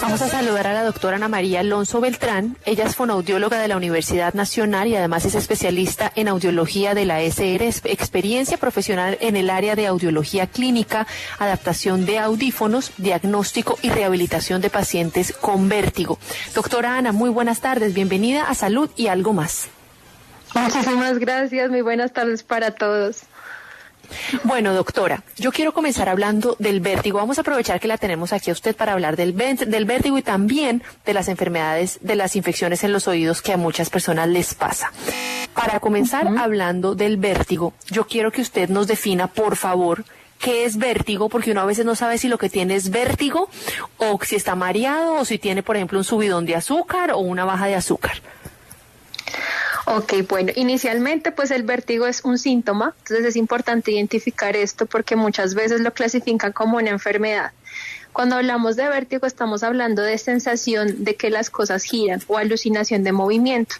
Vamos a saludar a la doctora Ana María Alonso Beltrán. Ella es fonoaudióloga de la Universidad Nacional y además es especialista en audiología de la SR, experiencia profesional en el área de audiología clínica, adaptación de audífonos, diagnóstico y rehabilitación de pacientes con vértigo. Doctora Ana, muy buenas tardes, bienvenida a Salud y Algo Más. Muchísimas gracias, muy buenas tardes para todos. Bueno, doctora, yo quiero comenzar hablando del vértigo. Vamos a aprovechar que la tenemos aquí a usted para hablar del vértigo y también de las enfermedades, de las infecciones en los oídos que a muchas personas les pasa. Para comenzar hablando del vértigo, yo quiero que usted nos defina, por favor, qué es vértigo, porque uno a veces no sabe si lo que tiene es vértigo o si está mareado o si tiene, por ejemplo, un subidón de azúcar o una baja de azúcar. Ok, bueno, inicialmente pues el vértigo es un síntoma, entonces es importante identificar esto porque muchas veces lo clasifican como una enfermedad. Cuando hablamos de vértigo estamos hablando de sensación de que las cosas giran o alucinación de movimiento.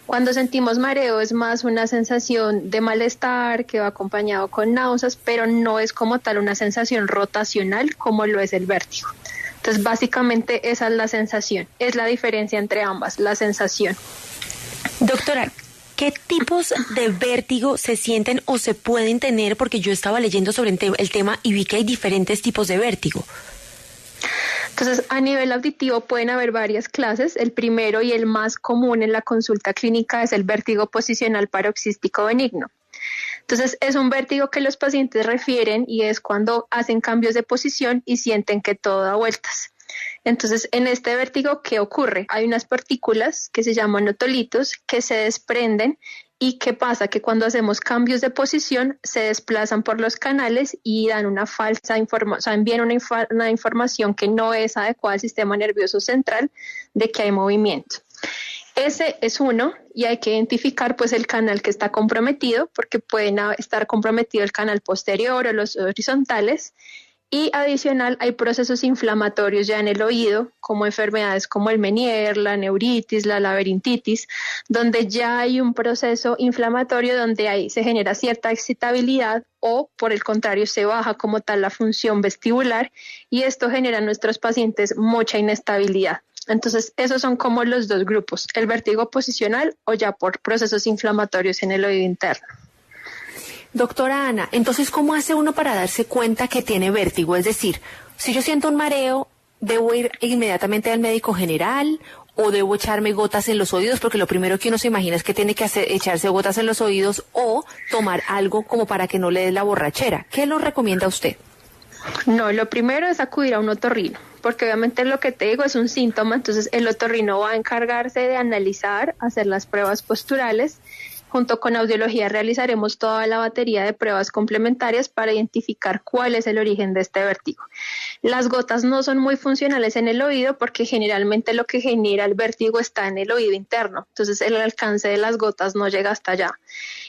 Cuando sentimos mareo es más una sensación de malestar que va acompañado con náuseas, pero no es como tal una sensación rotacional como lo es el vértigo. Entonces básicamente esa es la sensación, es la diferencia entre ambas, la sensación. Doctora, ¿qué tipos de vértigo se sienten o se pueden tener? Porque yo estaba leyendo sobre el tema y vi que hay diferentes tipos de vértigo. Entonces, a nivel auditivo pueden haber varias clases. El primero y el más común en la consulta clínica es el vértigo posicional paroxístico benigno. Entonces, es un vértigo que los pacientes refieren y es cuando hacen cambios de posición y sienten que todo da vueltas. Entonces, en este vértigo, ¿qué ocurre? Hay unas partículas que se llaman otolitos que se desprenden y ¿qué pasa? Que cuando hacemos cambios de posición se desplazan por los canales y dan una falsa información, o sea, envían una información que no es adecuada al sistema nervioso central de que hay movimiento. Ese es uno y hay que identificar pues el canal que está comprometido porque pueden estar comprometido el canal posterior o los horizontales. Y adicional hay procesos inflamatorios ya en el oído, como enfermedades como el Meniere, la neuritis, la laberintitis, donde ya hay un proceso inflamatorio donde ahí se genera cierta excitabilidad o por el contrario se baja como tal la función vestibular y esto genera en nuestros pacientes mucha inestabilidad. Entonces esos son como los dos grupos, el vértigo posicional o ya por procesos inflamatorios en el oído interno. Doctora Ana, entonces, ¿cómo hace uno para darse cuenta que tiene vértigo? Es decir, si yo siento un mareo, ¿debo ir inmediatamente al médico general o debo echarme gotas en los oídos? Porque lo primero que uno se imagina es que tiene que echarse gotas en los oídos o tomar algo como para que no le dé la borrachera. ¿Qué nos recomienda usted? No, lo primero es acudir a un otorrino, porque obviamente lo que te digo es un síntoma, entonces el otorrino va a encargarse de analizar, hacer las pruebas posturales. Junto con audiología realizaremos toda la batería de pruebas complementarias para identificar cuál es el origen de este vértigo. Las gotas no son muy funcionales en el oído porque generalmente lo que genera el vértigo está en el oído interno, entonces el alcance de las gotas no llega hasta allá.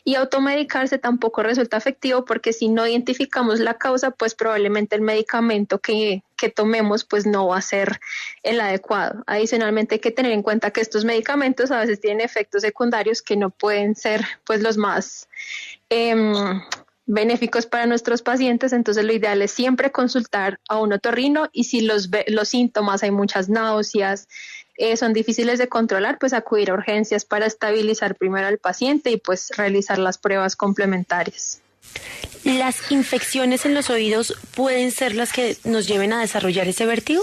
Y automedicarse tampoco resulta efectivo porque si no identificamos la causa, pues probablemente el medicamento que tomemos pues no va a ser el adecuado. Adicionalmente hay que tener en cuenta que estos medicamentos a veces tienen efectos secundarios que no pueden ser pues los más benéficos para nuestros pacientes, entonces lo ideal es siempre consultar a un otorrino y si los síntomas, hay muchas náuseas, son difíciles de controlar, pues acudir a urgencias para estabilizar primero al paciente y pues realizar las pruebas complementarias. ¿Las infecciones en los oídos pueden ser las que nos lleven a desarrollar ese vértigo?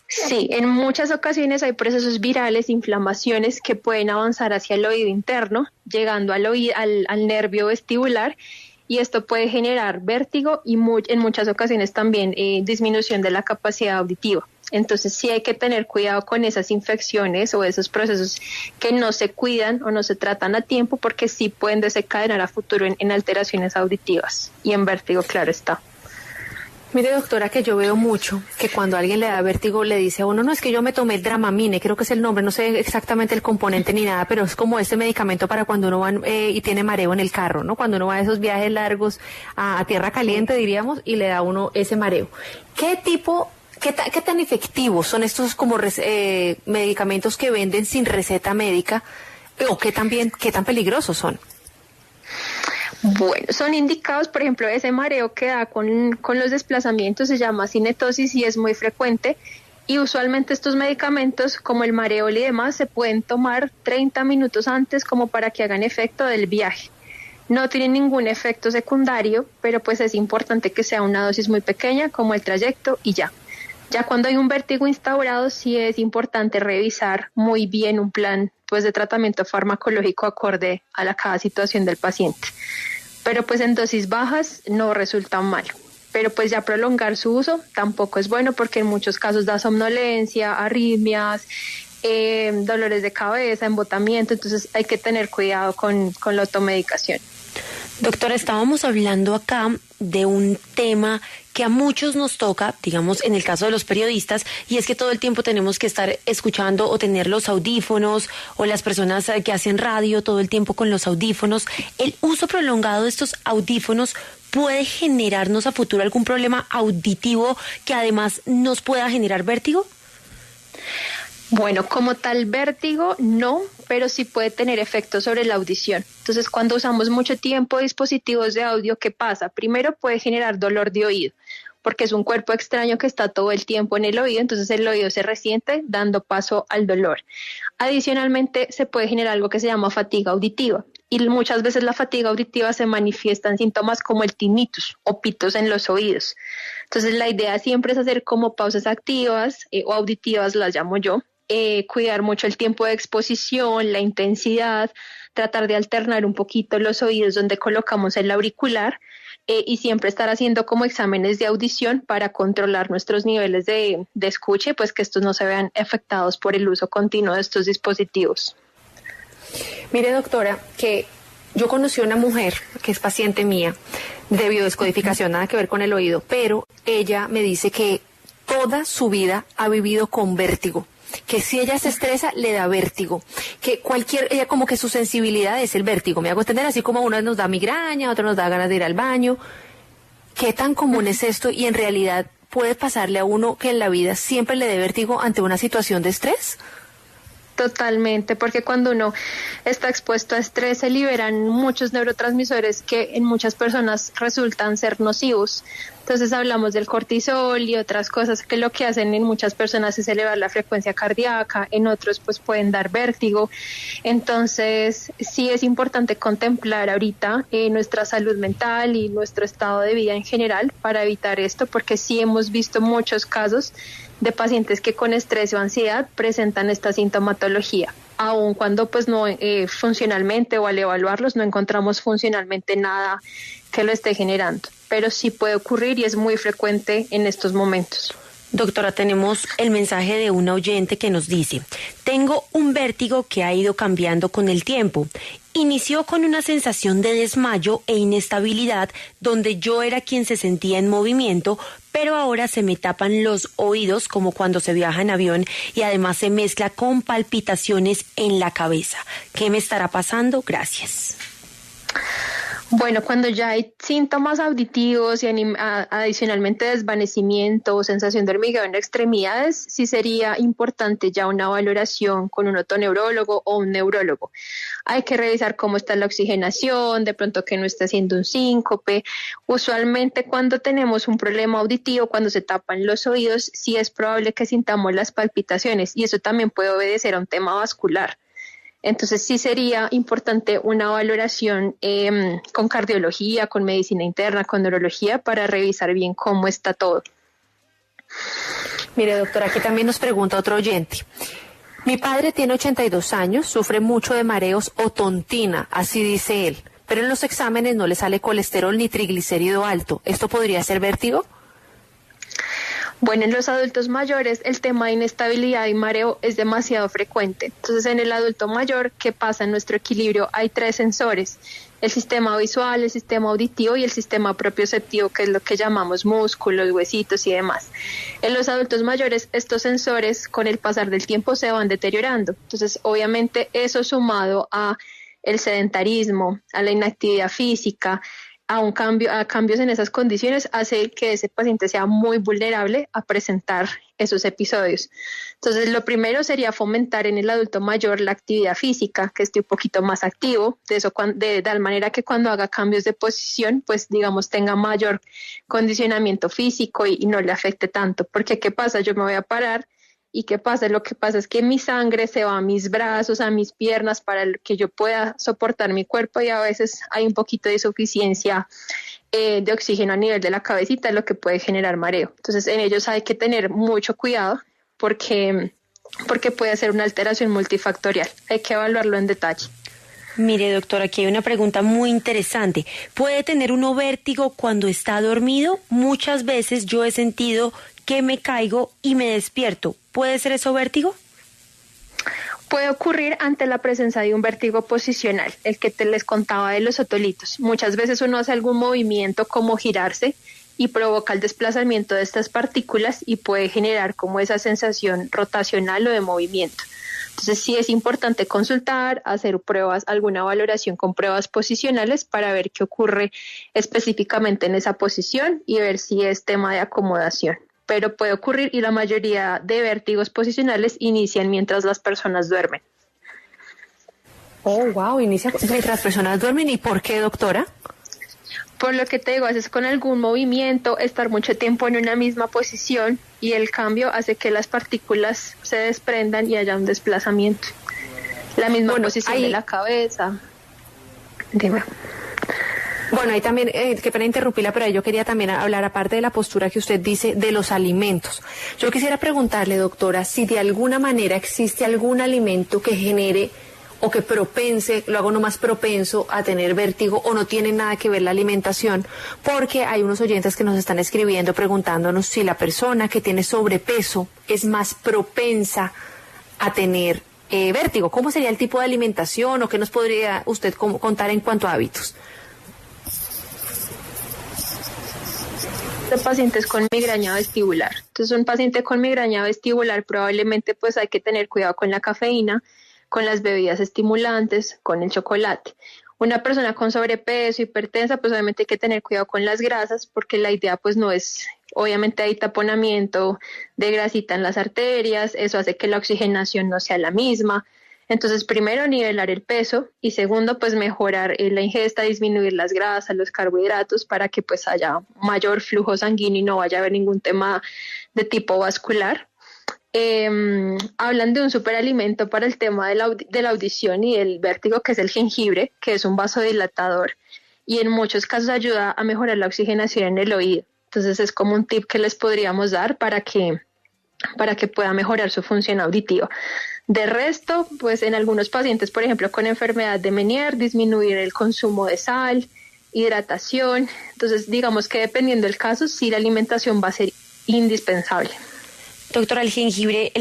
Sí, en muchas ocasiones hay procesos virales, inflamaciones que pueden avanzar hacia el oído interno, llegando al nervio vestibular y esto puede generar vértigo y en muchas ocasiones también disminución de la capacidad auditiva. Entonces sí hay que tener cuidado con esas infecciones o esos procesos que no se cuidan o no se tratan a tiempo porque sí pueden desencadenar a futuro en alteraciones auditivas y en vértigo, claro está. Mire, doctora, que yo veo mucho que cuando alguien le da vértigo le dice a uno, no, es que yo me tomé el Dramamine, creo que es el nombre, no sé exactamente el componente ni nada, pero es como este medicamento para cuando uno va y tiene mareo en el carro, ¿no? Cuando uno va a esos viajes largos a tierra caliente, diríamos, y le da a uno ese mareo. ¿Qué tan efectivos son estos como medicamentos que venden sin receta médica o qué tan peligrosos son? Bueno, son indicados, por ejemplo, ese mareo que da con los desplazamientos se llama cinetosis y es muy frecuente Y usualmente estos medicamentos, como el Mareol y demás, se pueden tomar 30 minutos antes como para que hagan efecto del viaje. No tienen ningún efecto secundario, pero pues es importante que sea una dosis muy pequeña, como el trayecto y ya. Ya cuando hay un vértigo instaurado, sí es importante revisar muy bien un plan pues de tratamiento farmacológico acorde a cada situación del paciente. Pero pues en dosis bajas no resulta mal. Pero pues ya prolongar su uso tampoco es bueno porque en muchos casos da somnolencia, arritmias, dolores de cabeza, embotamiento, entonces hay que tener cuidado con la automedicación. Doctora, estábamos hablando acá de un tema que a muchos nos toca, digamos, en el caso de los periodistas, y es que todo el tiempo tenemos que estar escuchando o tener los audífonos, o las personas que hacen radio todo el tiempo con los audífonos. ¿El uso prolongado de estos audífonos puede generarnos a futuro algún problema auditivo que además nos pueda generar vértigo? Bueno, como tal vértigo, no, pero sí puede tener efectos sobre la audición. Entonces, cuando usamos mucho tiempo dispositivos de audio, ¿qué pasa? Primero puede generar dolor de oído, porque es un cuerpo extraño que está todo el tiempo en el oído, entonces el oído se resiente dando paso al dolor. Adicionalmente, se puede generar algo que se llama fatiga auditiva. Y muchas veces la fatiga auditiva se manifiesta en síntomas como el tinnitus o pitos en los oídos. Entonces, la idea siempre es hacer como pausas activas o auditivas, las llamo yo. Cuidar mucho el tiempo de exposición, la intensidad, tratar de alternar un poquito los oídos donde colocamos el auricular y siempre estar haciendo como exámenes de audición para controlar nuestros niveles de escucha, pues que estos no se vean afectados por el uso continuo de estos dispositivos. Mire, doctora, que yo conocí a una mujer que es paciente mía de biodescodificación, nada que ver con el oído, pero ella me dice que toda su vida ha vivido con vértigo, que si ella se estresa le da vértigo, que ella como que su sensibilidad es el vértigo, me hago entender, así como a una nos da migraña, a otra nos da ganas de ir al baño. ¿Qué tan común es esto y en realidad puede pasarle a uno que en la vida siempre le dé vértigo ante una situación de estrés? Totalmente, porque cuando uno está expuesto a estrés se liberan muchos neurotransmisores que en muchas personas resultan ser nocivos. Entonces hablamos del cortisol y otras cosas que lo que hacen en muchas personas es elevar la frecuencia cardíaca, en otros pues pueden dar vértigo. Entonces sí es importante contemplar ahorita nuestra salud mental y nuestro estado de vida en general para evitar esto, porque sí hemos visto muchos casos de pacientes que con estrés o ansiedad presentan esta sintomatología, aun cuando pues no funcionalmente o al evaluarlos no encontramos funcionalmente nada que lo esté generando, pero sí puede ocurrir y es muy frecuente en estos momentos. Doctora, tenemos el mensaje de una oyente que nos dice: tengo un vértigo que ha ido cambiando con el tiempo. Inició con una sensación de desmayo e inestabilidad donde yo era quien se sentía en movimiento, pero ahora se me tapan los oídos como cuando se viaja en avión y además se mezcla con palpitaciones en la cabeza. ¿Qué me estará pasando? Gracias. Bueno, cuando ya hay síntomas auditivos y adicionalmente desvanecimiento o sensación de hormigueo en extremidades, sí sería importante ya una valoración con un otoneurólogo o un neurólogo. Hay que revisar cómo está la oxigenación, de pronto que no esté haciendo un síncope. Usualmente cuando tenemos un problema auditivo, cuando se tapan los oídos, sí es probable que sintamos las palpitaciones y eso también puede obedecer a un tema vascular. Entonces sí sería importante una valoración con cardiología, con medicina interna, con neurología para revisar bien cómo está todo. Mire, doctora, aquí también nos pregunta otro oyente. Mi padre tiene 82 años, sufre mucho de mareos o tontina, así dice él, pero en los exámenes no le sale colesterol ni triglicérido alto. ¿Esto podría ser vértigo? Bueno, en los adultos mayores el tema de inestabilidad y mareo es demasiado frecuente. Entonces, en el adulto mayor, ¿qué pasa en nuestro equilibrio? Hay 3 sensores: el sistema visual, el sistema auditivo y el sistema propioceptivo, que es lo que llamamos músculos, huesitos y demás. En los adultos mayores, estos sensores con el pasar del tiempo se van deteriorando. Entonces, obviamente, eso sumado a el sedentarismo, a la inactividad física, a cambios en esas condiciones, hace que ese paciente sea muy vulnerable a presentar esos episodios. Entonces, lo primero sería fomentar en el adulto mayor la actividad física, que esté un poquito más activo, de tal manera que cuando haga cambios de posición, pues digamos tenga mayor condicionamiento físico y no le afecte tanto. Porque ¿qué pasa? Yo me voy a parar ¿Y qué pasa? Lo que pasa es que mi sangre se va a mis brazos, a mis piernas para que yo pueda soportar mi cuerpo y a veces hay un poquito de insuficiencia de oxígeno a nivel de la cabecita, lo que puede generar mareo. Entonces en ellos hay que tener mucho cuidado porque puede ser una alteración multifactorial. Hay que evaluarlo en detalle. Mire, doctora, aquí hay una pregunta muy interesante. ¿Puede tener uno vértigo cuando está dormido? Muchas veces yo he sentido que me caigo y me despierto. ¿Puede ser eso vértigo? Puede ocurrir ante la presencia de un vértigo posicional, el que les contaba de los otolitos. Muchas veces uno hace algún movimiento como girarse y provoca el desplazamiento de estas partículas y puede generar como esa sensación rotacional o de movimiento. Entonces sí es importante consultar, hacer pruebas, alguna valoración con pruebas posicionales para ver qué ocurre específicamente en esa posición y ver si es tema de acomodación. Pero puede ocurrir y la mayoría de vértigos posicionales inician mientras las personas duermen. Oh, wow, inicia mientras las personas duermen. ¿Y por qué, doctora? Por lo que te digo, haces con algún movimiento, estar mucho tiempo en una misma posición y el cambio hace que las partículas se desprendan y haya un desplazamiento. La misma posición de la cabeza. Dime. Bueno, ahí también, qué pena interrumpirla, pero ahí yo quería también hablar, aparte de la postura que usted dice, de los alimentos. Yo quisiera preguntarle, doctora, si de alguna manera existe algún alimento que genere o que lo hago más propenso a tener vértigo o no tiene nada que ver la alimentación, porque hay unos oyentes que nos están escribiendo preguntándonos si la persona que tiene sobrepeso es más propensa a tener vértigo. ¿Cómo sería el tipo de alimentación o qué nos podría usted contar en cuanto a hábitos? De pacientes con migraña vestibular. Entonces un paciente con migraña vestibular probablemente pues hay que tener cuidado con la cafeína, con las bebidas estimulantes, con el chocolate. Una persona con sobrepeso, hipertensa, pues obviamente hay que tener cuidado con las grasas porque la idea pues no es, obviamente hay taponamiento de grasita en las arterias, eso hace que la oxigenación no sea la misma. Entonces primero nivelar el peso y segundo pues mejorar la ingesta, disminuir las grasas, los carbohidratos para que pues haya mayor flujo sanguíneo y no vaya a haber ningún tema de tipo vascular. Hablan de un superalimento para el tema de la audición y el vértigo, que es el jengibre, que es un vasodilatador y en muchos casos ayuda a mejorar la oxigenación en el oído. Entonces es como un tip que les podríamos dar para que pueda mejorar su función auditiva. De resto, pues en algunos pacientes, por ejemplo, con enfermedad de Meniere, disminuir el consumo de sal, hidratación. Entonces, digamos que dependiendo del caso, sí la alimentación va a ser indispensable. Doctora, el jengibre,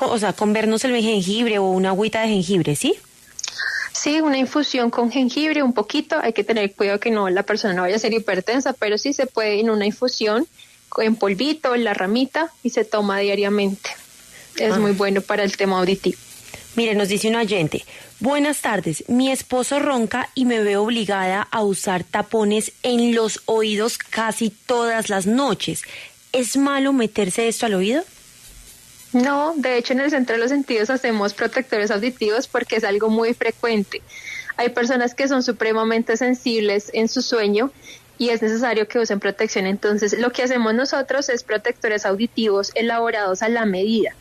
o sea, con vernos el jengibre o una agüita de jengibre, ¿sí? Sí, una infusión con jengibre, un poquito. Hay que tener cuidado que la persona no vaya a ser hipertensa, pero sí se puede en una infusión, en polvito, en la ramita, y se toma diariamente. Es muy bueno para el tema auditivo. Mire, nos dice un oyente: buenas tardes, mi esposo ronca y me veo obligada a usar tapones en los oídos casi todas las noches. ¿Es malo meterse esto al oído? No, de hecho en el Centro de los Sentidos hacemos protectores auditivos porque es algo muy frecuente. Hay personas que son supremamente sensibles en su sueño y es necesario que usen protección. Entonces lo que hacemos nosotros es protectores auditivos elaborados a la medida,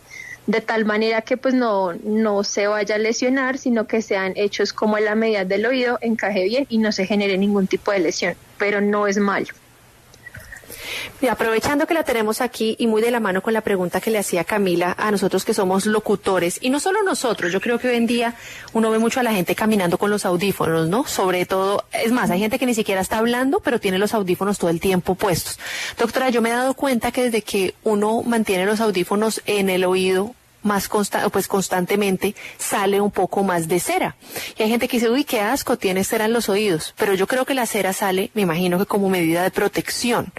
de tal manera que pues no se vaya a lesionar, sino que sean hechos como a la medida del oído, encaje bien y no se genere ningún tipo de lesión, pero no es malo. Y aprovechando que la tenemos aquí y muy de la mano con la pregunta que le hacía Camila a nosotros que somos locutores, y no solo nosotros, yo creo que hoy en día uno ve mucho a la gente caminando con los audífonos, ¿no? Sobre todo, es más, hay gente que ni siquiera está hablando, pero tiene los audífonos todo el tiempo puestos. Doctora, yo me he dado cuenta que desde que uno mantiene los audífonos en el oído constantemente, sale un poco más de cera. Y hay gente que dice, uy, qué asco, tiene cera en los oídos. Pero yo creo que la cera sale, me imagino que como medida de protección.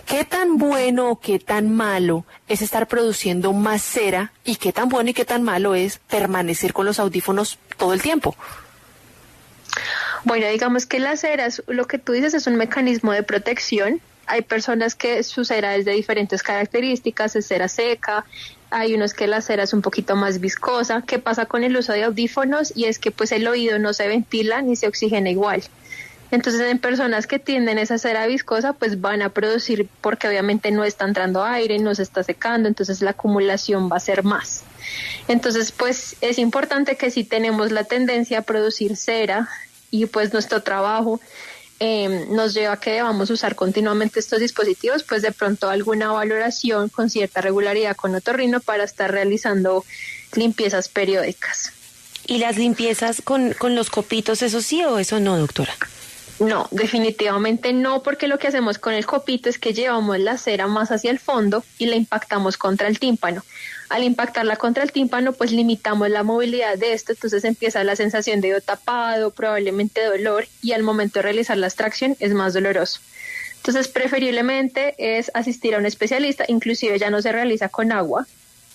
¿Qué tan bueno o qué tan malo es estar produciendo más cera? ¿Y qué tan bueno y qué tan malo es permanecer con los audífonos todo el tiempo? Bueno, digamos que la cera, lo que tú dices, es un mecanismo de protección. Hay personas que su cera es de diferentes características, es cera seca, hay unos que la cera es un poquito más viscosa. ¿Qué pasa con el uso de audífonos? Y es que pues el oído no se ventila ni se oxigena igual. Entonces en personas que tienden esa cera viscosa pues van a producir, porque obviamente no está entrando aire, no se está secando, entonces la acumulación va a ser más. Entonces pues es importante que si tenemos la tendencia a producir cera y pues nuestro trabajo nos lleva a que debamos usar continuamente estos dispositivos, pues de pronto alguna valoración con cierta regularidad con otorrino para estar realizando limpiezas periódicas. ¿Y las limpiezas con los copitos, eso sí o eso no, doctora? No, definitivamente no, porque lo que hacemos con el copito es que llevamos la cera más hacia el fondo y la impactamos contra el tímpano. Al impactarla contra el tímpano, pues limitamos la movilidad de esto, entonces empieza la sensación de oído tapado, probablemente dolor, y al momento de realizar la extracción es más doloroso. Entonces, preferiblemente es asistir a un especialista, inclusive ya no se realiza con agua,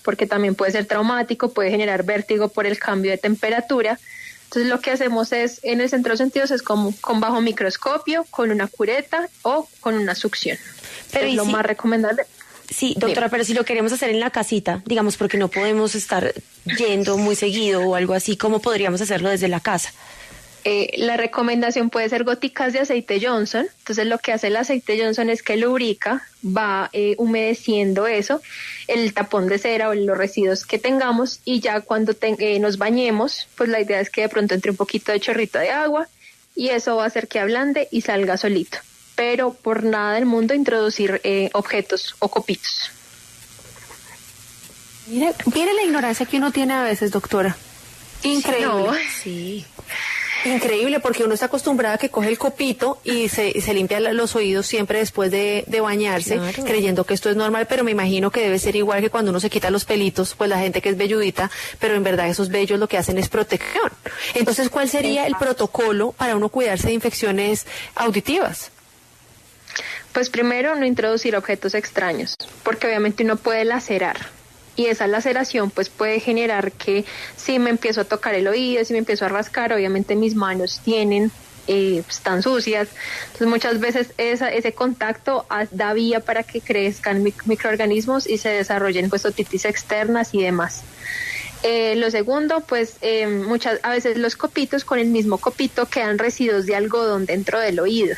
porque también puede ser traumático, puede generar vértigo por el cambio de temperatura. Entonces lo que hacemos es, en el centro de los sentidos, es como con bajo microscopio, con una cureta o con una succión. Pero es lo más recomendable. Sí, doctora, Dime. pero si lo queremos hacer en la casita, digamos, porque no podemos estar yendo muy seguido o algo así, ¿cómo podríamos hacerlo desde la casa? La recomendación puede ser goticas de aceite Johnson. Entonces lo que hace el aceite Johnson es que lubrica, va humedeciendo eso, el tapón de cera o los residuos que tengamos, y ya cuando nos bañemos, pues la idea es que de pronto entre un poquito de chorrito de agua y eso va a hacer que ablande y salga solito. Pero por nada del mundo introducir objetos o copitos. Mire la ignorancia que uno tiene a veces, doctora. Increíble. No. Sí. Increíble, porque uno está acostumbrado a que coge el copito y se limpia los oídos siempre después de bañarse, Claro. creyendo que esto es normal, pero me imagino que debe ser igual que cuando uno se quita los pelitos, pues la gente que es velludita, pero en verdad esos vellos lo que hacen es protección. Entonces, ¿cuál sería el protocolo para uno cuidarse de infecciones auditivas? Pues primero, no introducir objetos extraños, porque obviamente uno puede lacerar. Y esa laceración pues puede generar que si me empiezo a tocar el oído, si me empiezo a rascar, obviamente mis manos están sucias. Entonces muchas veces ese contacto da vía para que crezcan microorganismos y se desarrollen pues otitis externas y demás. Lo segundo, pues a veces los copitos, con el mismo copito quedan residuos de algodón dentro del oído.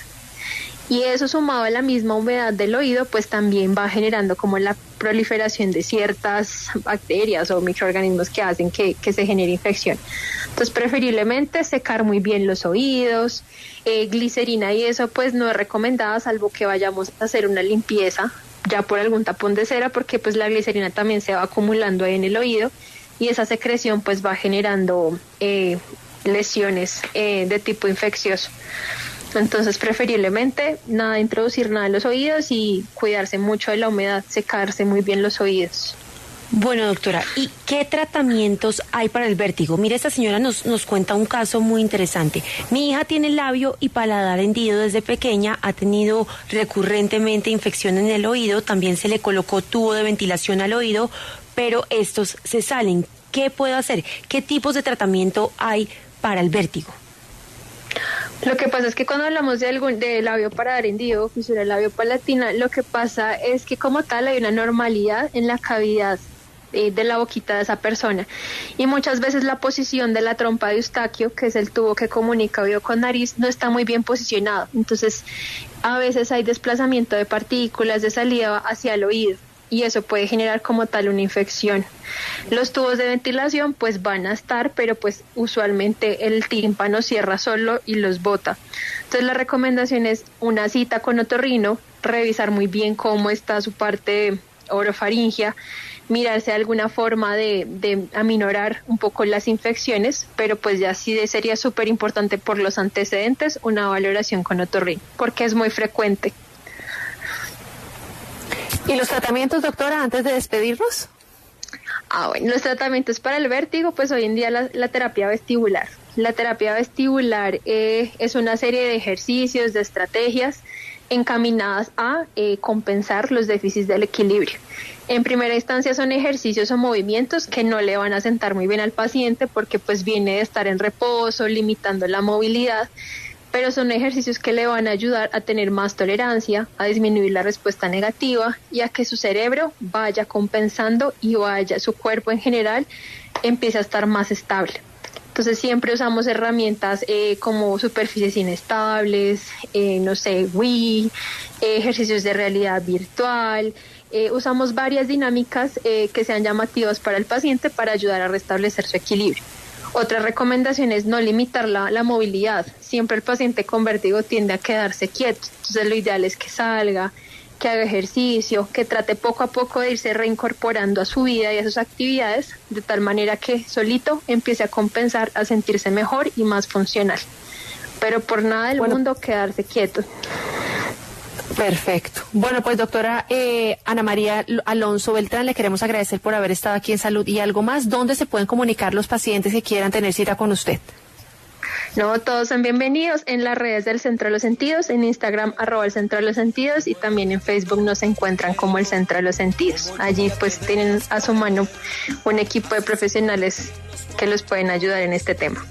Y eso sumado a la misma humedad del oído, pues también va generando como la proliferación de ciertas bacterias o microorganismos que hacen que se genere infección. Entonces, preferiblemente secar muy bien los oídos, glicerina y eso pues no es recomendada, salvo que vayamos a hacer una limpieza ya por algún tapón de cera, porque pues la glicerina también se va acumulando ahí en el oído y esa secreción pues va generando lesiones de tipo infeccioso. Entonces, preferiblemente, introducir nada en los oídos y cuidarse mucho de la humedad, secarse muy bien los oídos. Bueno, doctora, ¿y qué tratamientos hay para el vértigo? Mire, esta señora nos cuenta un caso muy interesante. Mi hija tiene labio y paladar hendido desde pequeña, ha tenido recurrentemente infección en el oído, también se le colocó tubo de ventilación al oído, pero estos se salen. ¿Qué puedo hacer? ¿Qué tipos de tratamiento hay para el vértigo? Lo que pasa es que cuando hablamos de labio paladar hendido, fisura labio palatina, lo que pasa es que como tal hay una normalidad en la cavidad de la boquita de esa persona, y muchas veces la posición de la trompa de Eustaquio, que es el tubo que comunica oído con nariz, no está muy bien posicionado. Entonces a veces hay desplazamiento de partículas de saliva hacia el oído y eso puede generar como tal una infección. Los tubos de ventilación pues van a estar, pero pues usualmente el tímpano cierra solo y los bota. Entonces la recomendación es una cita con otorrino, revisar muy bien cómo está su parte orofaringia, mirarse alguna forma de aminorar un poco las infecciones, pero pues ya sí sería súper importante por los antecedentes una valoración con otorrino, porque es muy frecuente. ¿Y los tratamientos, doctora, antes de despedirnos? Bueno, los tratamientos para el vértigo, pues hoy en día la terapia vestibular. La terapia vestibular es una serie de ejercicios, de estrategias encaminadas a compensar los déficits del equilibrio. En primera instancia son ejercicios o movimientos que no le van a sentar muy bien al paciente porque pues viene de estar en reposo, limitando la movilidad, pero son ejercicios que le van a ayudar a tener más tolerancia, a disminuir la respuesta negativa y a que su cerebro vaya compensando y su cuerpo en general empiece a estar más estable. Entonces siempre usamos herramientas como superficies inestables, no sé, Wii, ejercicios de realidad virtual. Usamos varias dinámicas que sean llamativas para el paciente para ayudar a restablecer su equilibrio. Otra recomendación es no limitar la movilidad. Siempre el paciente con vértigo tiende a quedarse quieto. Entonces lo ideal es que salga, que haga ejercicio, que trate poco a poco de irse reincorporando a su vida y a sus actividades, de tal manera que solito empiece a compensar, a sentirse mejor y más funcional. Pero por nada del mundo quedarse quieto. Perfecto. Bueno, pues doctora Ana María Alonso Beltrán, le queremos agradecer por haber estado aquí en Salud y Algo Más. ¿Dónde se pueden comunicar los pacientes que quieran tener cita con usted? No, todos son bienvenidos en las redes del Centro de los Sentidos, en Instagram @el Centro de los Sentidos y también en Facebook nos encuentran como el Centro de los Sentidos. Allí pues tienen a su mano un equipo de profesionales que los pueden ayudar en este tema.